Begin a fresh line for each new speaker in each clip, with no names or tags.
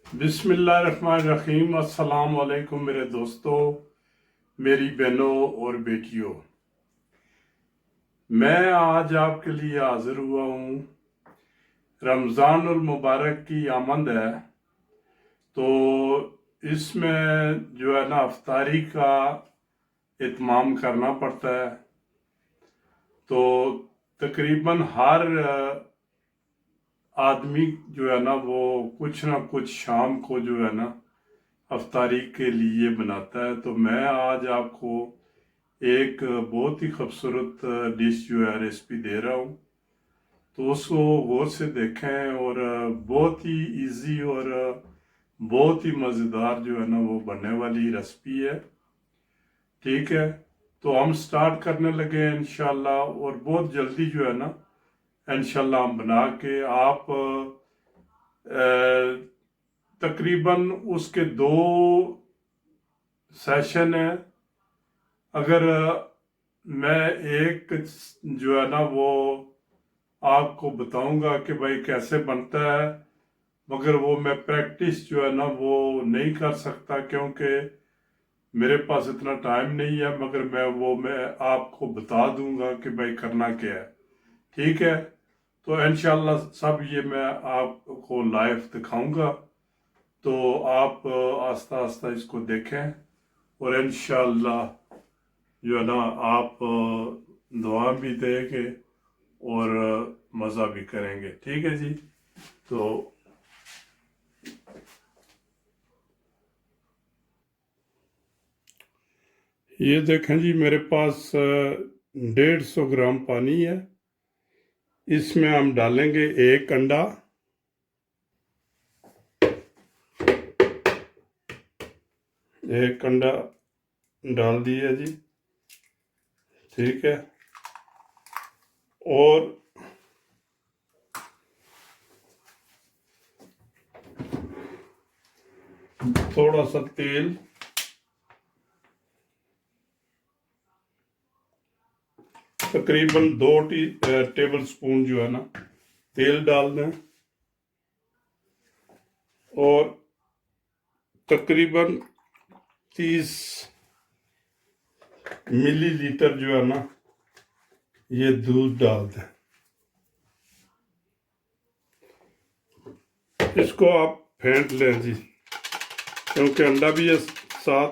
बिस्मिल्लाहिर्रहमानिर्रहीम। अस्सलाम वालेकुम मेरे दोस्तों, मेरी बहनों और बेटियों। मैं आज आपके लिए हाजिर हुआ हूँ। रमज़ानुल मुबारक की आमद है, तो इसमें जो है ना अफ्तारी का इत्माम करना पड़ता है। तो तकरीबन हर आदमी जो है ना वो कुछ ना कुछ शाम को जो है ना अफ्तारी के लिए बनाता है। तो मैं आज आपको एक बहुत ही खूबसूरत डिश जो है रेसिपी दे रहा हूँ, तो उसको गौर से देखें। और बहुत ही इजी और बहुत ही मज़ेदार जो है ना वो बनने वाली रेसिपी है। ठीक है, तो हम स्टार्ट करने लगे हैं इंशाल्लाह, और बहुत जल्दी जो है ना इंशाल्लाह हम बना के आप तकरीबन उसके 2 सेशन है। अगर मैं एक जो है ना वो आपको बताऊंगा कि भाई कैसे बनता है, मगर वो मैं प्रैक्टिस जो है ना वो नहीं कर सकता क्योंकि मेरे पास इतना टाइम नहीं है। मगर मैं आपको बता दूंगा कि भाई करना क्या है। ठीक है, तो इंशाल्लाह सब ये मैं आपको लाइव दिखाऊंगा, तो आप आस्ता आस्ता इसको देखें और इंशाल्लाह जो है ना आप दुआ भी देंगे और मज़ा भी करेंगे। ठीक है जी। तो ये देखें जी, मेरे पास 150 ग्राम पानी है। इसमें हम डालेंगे एक अंडा। एक अंडा डाल दिया जी। ठीक है, और थोड़ा सा तेल, तकरीबन 2 टेबल स्पून जो है ना तेल डाल दें, और तकरीबन 30 मिलीलीटर जो है ना ये दूध डाल दें। इसको आप फेंट लें जी, क्योंकि अंडा भी है साथ।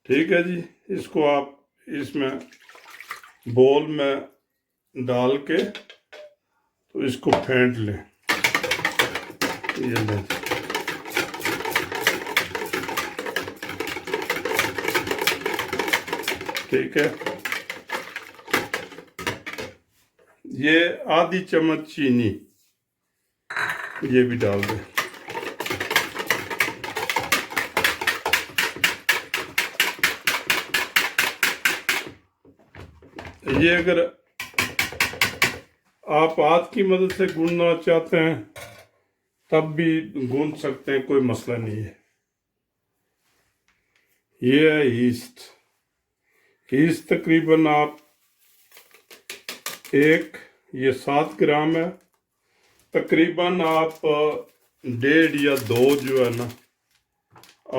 ठीक है जी, इसको आप इसमें बोल में डाल के तो इसको फेंट लें। ये लें, ठीक है। ये आधी चम्मच चीनी ये भी डाल दें। ये अगर आप हाथ की मदद से गूंदना चाहते हैं तब भी गूंद सकते हैं, कोई मसला नहीं है। ये है ईस्ट। ईस्ट तकरीबन आप ये 7 ग्राम है। तकरीबन आप 1.5 या 2 जो है ना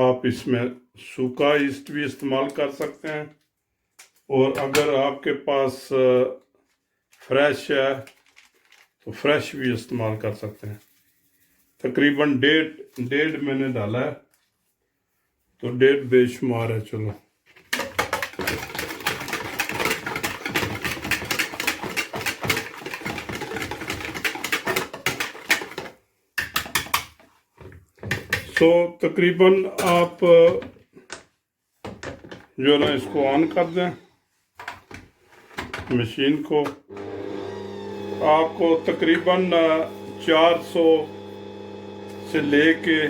आप इसमें सूखा ईस्ट भी इस्तेमाल कर सकते हैं, और अगर आपके पास फ्रेश है तो फ्रेश भी इस्तेमाल कर सकते हैं। तकरीबन डेढ़ मैंने डाला है, तो 1.5 बेशुमार है। चलो, तो तकरीबन आप जो है ना इसको ऑन कर दें मशीन को। आपको तकरीबन 400 से लेके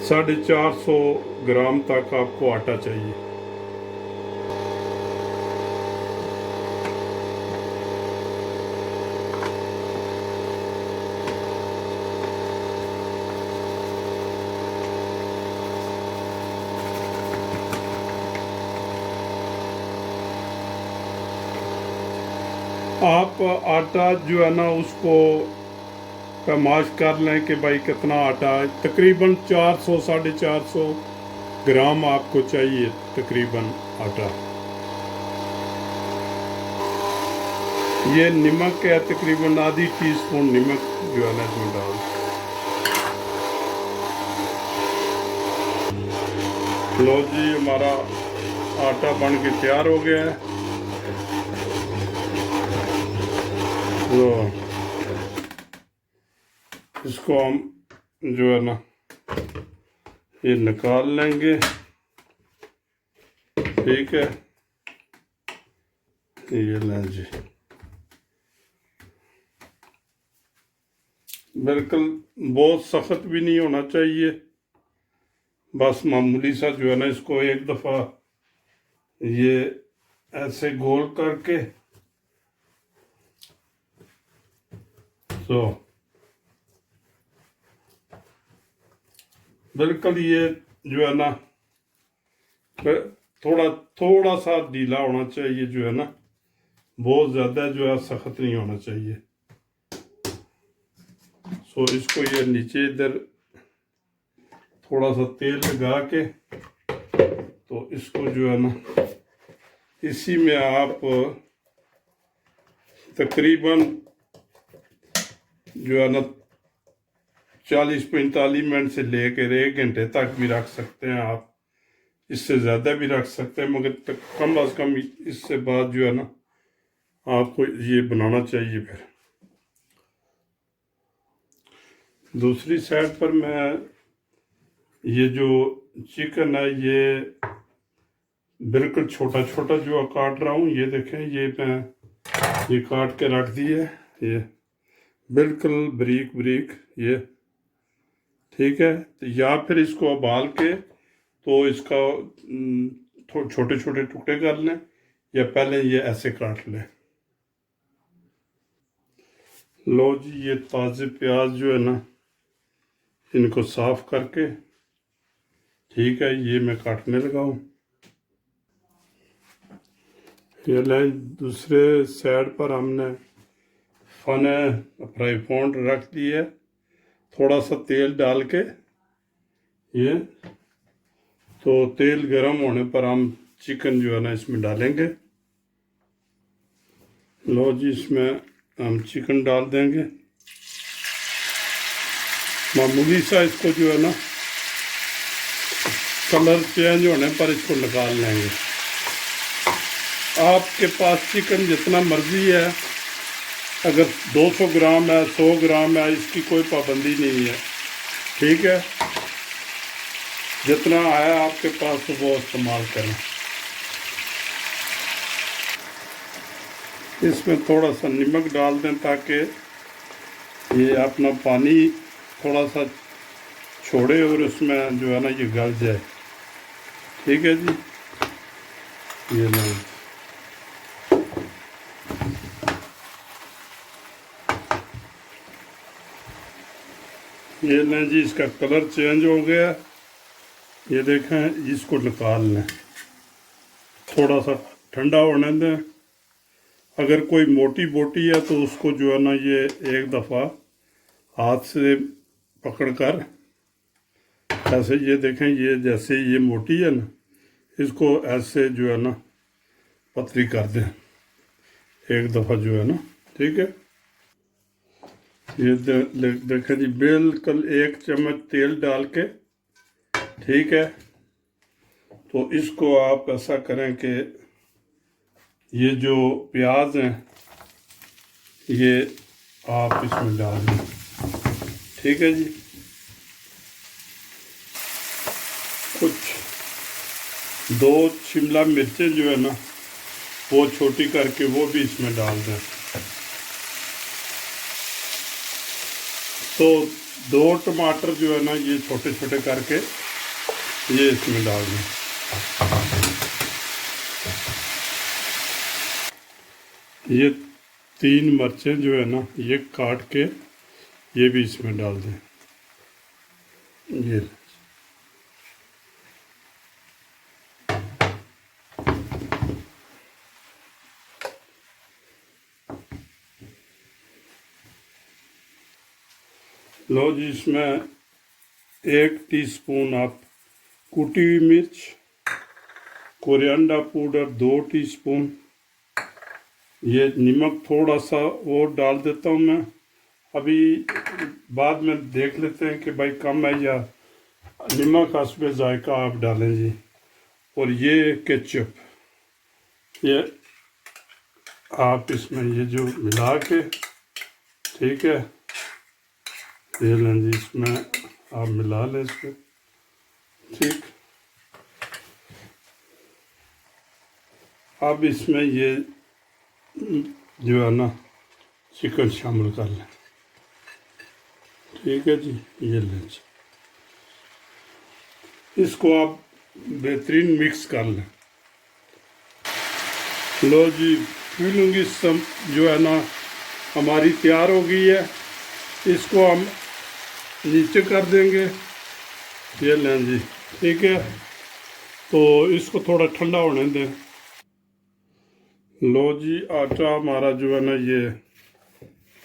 450 ग्राम तक आपको आटा चाहिए। आप आटा जो है ना उसको पैमाश कर लें कि भाई कितना आटा है। तकरीबन 400 450 ग्राम आपको चाहिए तकरीबन आटा। ये नमक है, तकरीबन आधी टीस्पून नमक जो है ना इसमें डाल। लो जी, हमारा आटा बन के तैयार हो गया है। तो इसको हम जो है ना ये निकाल लेंगे, ठीक है। ये लें जी, बिल्कुल बहुत सख्त भी नहीं होना चाहिए, बस मामूली सा जो है ना इसको एक दफ़ा ये ऐसे गोल करके तो बिल्कुल ये जो है ना थोड़ा थोड़ा सा ढीला होना चाहिए जो है ना, बहुत ज़्यादा जो है सख्त नहीं होना चाहिए। सो इसको ये नीचे इधर थोड़ा सा तेल लगा के तो इसको जो है ना इसी में आप तकरीबन जो है ना 40-45 मिनट से लेकर 1 घंटे तक भी रख सकते हैं आप, इससे ज़्यादा भी रख सकते हैं, मगर कम अज़ कम इससे बाद जो है ना आपको ये बनाना चाहिए। फिर दूसरी साइड पर मैं ये जो चिकन है ये बिल्कुल छोटा छोटा जो काट रहा हूँ, ये देखें, ये मैं ये काट के रख दी है, ये बिल्कुल बारीक बारीक ये, ठीक है। तो या फिर इसको उबाल के तो इसका छोटे छोटे टुकड़े कर लें, या पहले ये ऐसे काट लें। लो जी, ये ताज़े प्याज जो है ना इनको साफ करके, ठीक है, ये मैं काटने लगा हूँ। ये लाइन दूसरे साइड पर हमने फ्राई पैन रख दी है, थोड़ा सा तेल डाल के ये, तो तेल गर्म होने पर हम चिकन जो है ना इसमें डालेंगे। लो जी, इसमें हम चिकन डाल देंगे, मामूली सा इसको जो है ना कलर चेंज होने पर इसको निकाल लेंगे। आपके पास चिकन जितना मर्जी है, अगर 200 ग्राम है, 100 ग्राम है, इसकी कोई पाबंदी नहीं है, ठीक है। जितना आया आपके पास तो वो इस्तेमाल करें। इसमें थोड़ा सा नमक डाल दें ताकि ये अपना पानी थोड़ा सा छोड़े और उसमें जो है ना ये गल जाए, ठीक है जी। ये नहीं, ये लें जी, इसका कलर चेंज हो गया, ये देखें। इसको निकाल लें, थोड़ा सा ठंडा होने दें। अगर कोई मोटी बोटी है तो उसको जो है ना ये एक दफ़ा हाथ से पकड़ कर ऐसे, ये देखें, ये जैसे ये मोटी है ना, इसको ऐसे जो है ना पतली कर दें एक दफ़ा जो है ना, ठीक है। ये देखें जी, बिल्कुल 1 चम्मच तेल डाल के, ठीक है। तो इसको आप ऐसा करें कि ये जो प्याज हैं ये आप इसमें डाल दें, ठीक है जी। कुछ 2 शिमला मिर्चें जो है ना वो छोटी करके वो भी इसमें डाल दें। तो 2 टमाटर जो है ना ये छोटे छोटे करके ये इसमें डाल दें। ये 3 मिर्चें जो है ना ये काट के ये भी इसमें डाल दें। लो जी, इसमें 1 टीस्पून आप कुटी हुई मिर्च, कोरिएंडर पाउडर 2 टीस्पून, ये नमक थोड़ा सा और डाल देता हूँ मैं। अभी बाद में देख लेते हैं कि भाई कम है या नमक हस्बे जायका आप डालें जी। और ये केचप, ये आप इसमें ये जो मिला के, ठीक है, ये लें जी, इसमें आप मिला लें इसको, ठीक। अब इसमें ये जो है ना चिकन शामिल कर लें, ठीक है जी। ये लें जी, इसको आप बेहतरीन मिक्स कर लें। लो जी, फिलिंग सब जो है ना हमारी तैयार हो गई है। इसको हम नीचे कर देंगे, ये लें जी, ठीक है। तो इसको थोड़ा ठंडा होने दें। लो जी, आटा हमारा जो है ना ये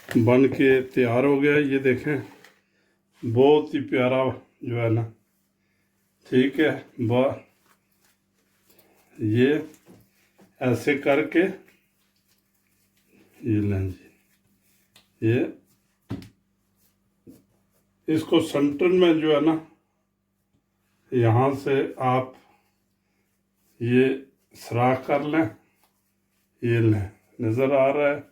बन के तैयार हो गया है, ये देखें, बहुत ही प्यारा जो है ना, ठीक है। ये ऐसे करके ये लें जी, ये इसको सेंटर में जो है ना, यहाँ से आप ये सराख कर लें, ये लें, नज़र आ रहा है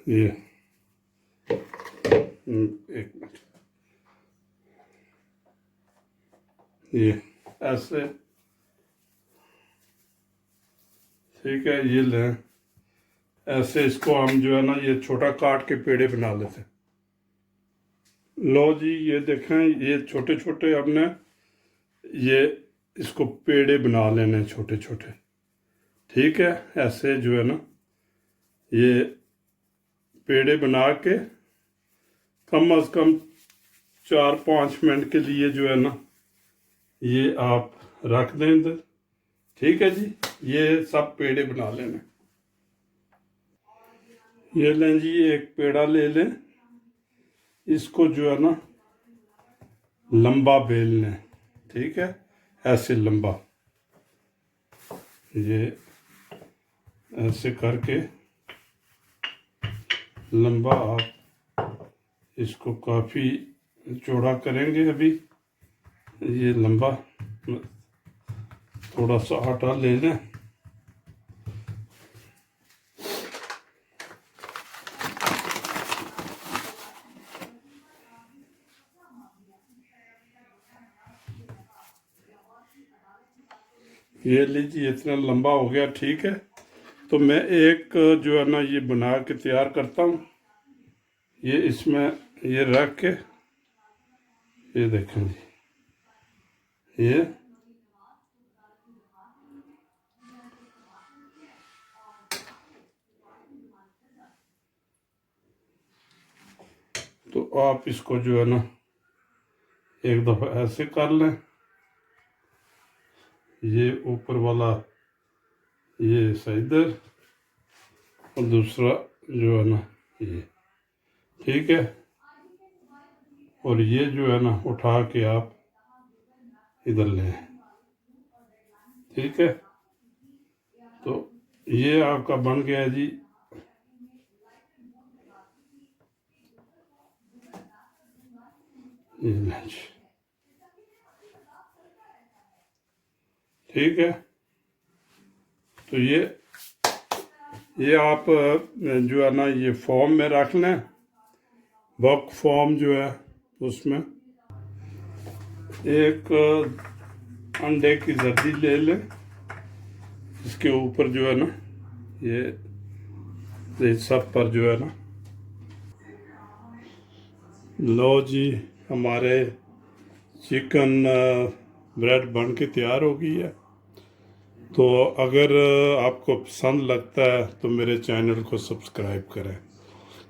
ये। एक मिनट, ये ऐसे, ठीक है, ये लें ऐसे। इसको हम जो है ना ये छोटा काट के पेड़े बना लेते हैं। लो जी, ये देखें, ये छोटे छोटे हमने ये इसको पेड़े बना लेने छोटे छोटे, ठीक है। ऐसे जो है ना ये पेड़े बना के कम अज़ कम 4-5 मिनट के लिए जो है ना ये आप रख दें इधर, ठीक है जी। ये सब पेड़े बना लेने। ये लें जी, एक पेड़ा ले लें, इसको जो है ना लंबा बेल लें, ठीक है, ऐसे लंबा, ये ऐसे करके लंबा आप इसको काफ़ी चौड़ा करेंगे। अभी ये लंबा, थोड़ा सा आटा ले लें, ये लीजिए, इतना लंबा हो गया, ठीक है। तो मैं एक जो है ना ये बना के तैयार करता हूँ, ये इसमें ये रख के, ये देखें जी, ये तो आप इसको जो है ना एक दफ़ा ऐसे कर लें, ये ऊपर वाला ये इधर, और दूसरा जो है ना ये, ठीक है। और ये जो है ना उठा के आप इधर लें, ठीक है। तो ये आपका बन गया है जी, ये लंच, ठीक है। तो ये आप जो है ना ये फॉर्म में रख लें, बक फॉर्म जो है उसमें एक अंडे की जर्दी ले लें, इसके ऊपर जो है ना ये सब पर जो है ना, लो जी, हमारे चिकन ब्रेड बन के तैयार हो गई है। तो अगर आपको पसंद लगता है तो मेरे चैनल को सब्सक्राइब करें।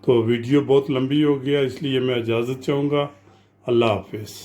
तो वीडियो बहुत लंबी हो गया, इसलिए मैं इजाज़त चाहूँगा। अल्लाह हाफिज़।